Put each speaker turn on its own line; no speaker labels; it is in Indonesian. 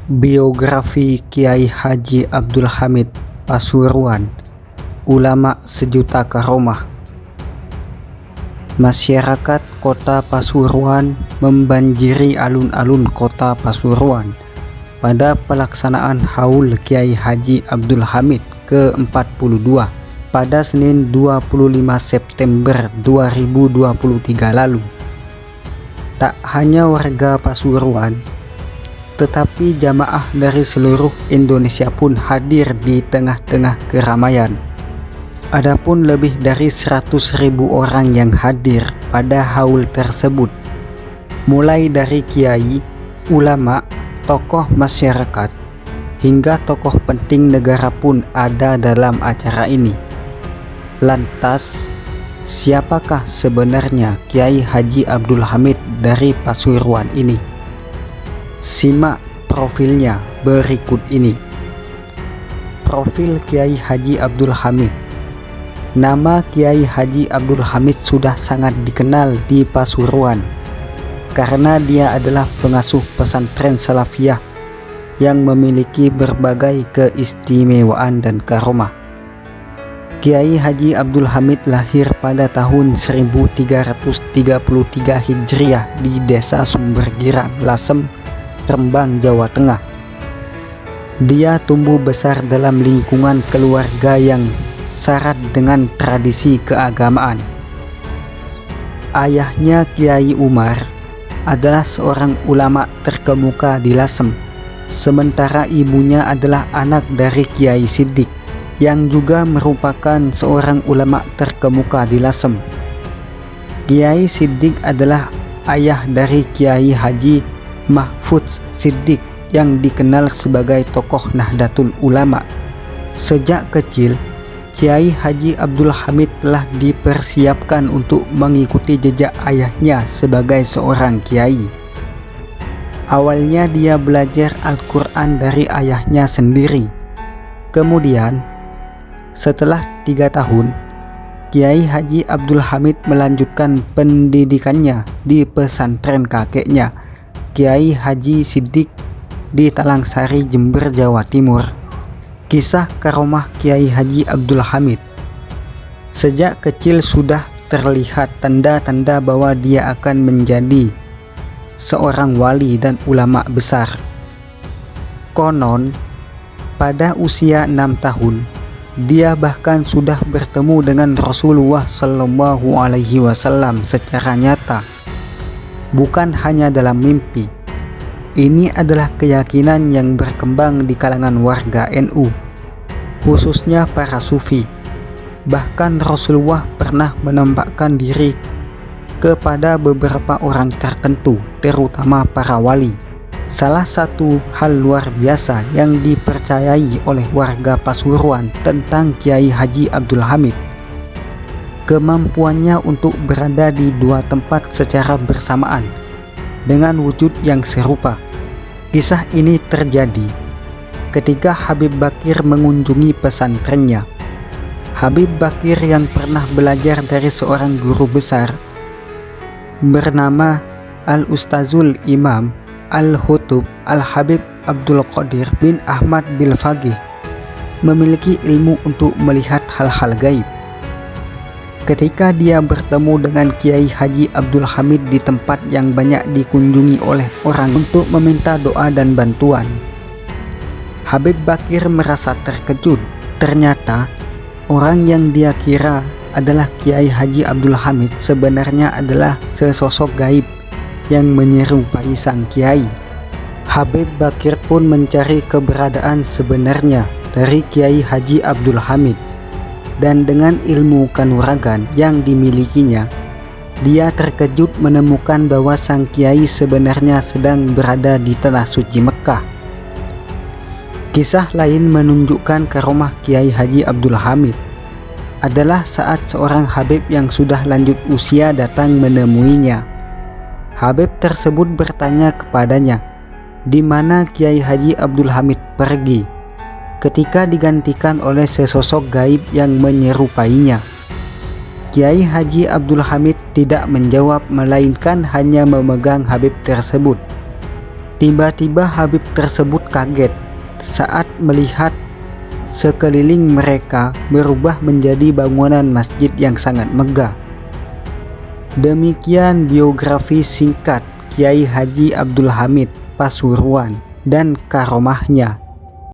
Biografi Kiai Haji Abdul Hamid Pasuruan, ulama sejuta karomah. Masyarakat kota Pasuruan membanjiri alun-alun kota Pasuruan pada pelaksanaan Haul Kiai Haji Abdul Hamid ke-42 pada Senin 25 September 2023 lalu. Tak hanya warga Pasuruan, tetapi jamaah dari seluruh Indonesia pun hadir di tengah-tengah keramaian. Adapun lebih dari 100.000 orang yang hadir pada haul tersebut, mulai dari kiai, ulama, tokoh masyarakat, hingga tokoh penting negara pun ada dalam acara ini. Lantas, siapakah sebenarnya Kiai Haji Abdul Hamid dari Pasuruan ini? Simak profilnya berikut ini. Profil Kiai Haji Abdul Hamid. Nama Kiai Haji Abdul Hamid sudah sangat dikenal di Pasuruan karena dia adalah pengasuh pesantren Salafiyah yang memiliki berbagai keistimewaan dan karomah. Kiai Haji Abdul Hamid lahir pada tahun 1333 Hijriah di Desa Sumbergirang, Lasem, Rembang, Jawa Tengah. Dia tumbuh besar dalam lingkungan keluarga yang syarat dengan tradisi keagamaan. Ayahnya Kiai Umar adalah seorang ulama terkemuka di Lasem, sementara ibunya adalah anak dari Kiai Siddiq yang juga merupakan seorang ulama terkemuka di Lasem. Kiai Siddiq adalah ayah dari Kiai Haji Mahfudz Siddiq yang dikenal sebagai tokoh Nahdlatul Ulama. Sejak kecil, Kiai Haji Abdul Hamid telah dipersiapkan untuk mengikuti jejak ayahnya sebagai seorang kiai. Awalnya dia belajar Al-Quran dari ayahnya sendiri. Kemudian, setelah 3 tahun, Kiai Haji Abdul Hamid melanjutkan pendidikannya di pesantren kakeknya, Kiai Haji Siddiq di Talangsari, Jember, Jawa Timur. Kisah karomah Kiai Haji Abdul Hamid. Sejak kecil sudah terlihat tanda-tanda bahwa dia akan menjadi seorang wali dan ulama besar. Konon, pada usia 6 tahun, dia bahkan sudah bertemu dengan Rasulullah Shallallahu Alaihi Wasallam secara nyata, bukan hanya dalam mimpi. Ini adalah keyakinan yang berkembang di kalangan warga NU, khususnya para sufi. Bahkan Rasulullah pernah menampakkan diri kepada beberapa orang tertentu, terutama para wali. Salah satu hal luar biasa yang dipercayai oleh warga Pasuruan tentang Kiai Haji Abdul Hamid, kemampuannya untuk berada di 2 tempat secara bersamaan dengan wujud yang serupa. Kisah ini terjadi ketika Habib Bakir mengunjungi pesantrennya. Habib Bakir yang pernah belajar dari seorang guru besar bernama Al-Ustazul Imam Al-Hutub Al-Habib Abdul Qadir bin Ahmad Bil Faqih memiliki ilmu untuk melihat hal-hal gaib. Ketika dia bertemu dengan Kiai Haji Abdul Hamid di tempat yang banyak dikunjungi oleh orang untuk meminta doa dan bantuan, Habib Bakir merasa terkejut. Ternyata orang yang dia kira adalah Kiai Haji Abdul Hamid sebenarnya adalah sesosok gaib yang menyerupai sang kiai. Habib Bakir pun mencari keberadaan sebenarnya dari Kiai Haji Abdul Hamid, dan dengan ilmu kanuragan yang dimilikinya, dia terkejut menemukan bahwa sang kiai sebenarnya sedang berada di tanah suci Mekah. Kisah lain menunjukkan karomah Kiai Haji Abdul Hamid adalah saat seorang habib yang sudah lanjut usia datang menemuinya. Habib tersebut bertanya kepadanya, di mana Kiai Haji Abdul Hamid pergi ketika digantikan oleh sesosok gaib yang menyerupainya. Kiai Haji Abdul Hamid tidak menjawab, melainkan hanya memegang Habib tersebut. Tiba-tiba Habib tersebut kaget saat melihat sekeliling mereka berubah menjadi bangunan masjid yang sangat megah. Demikian biografi singkat Kiai Haji Abdul Hamid Pasuruan dan karomahnya.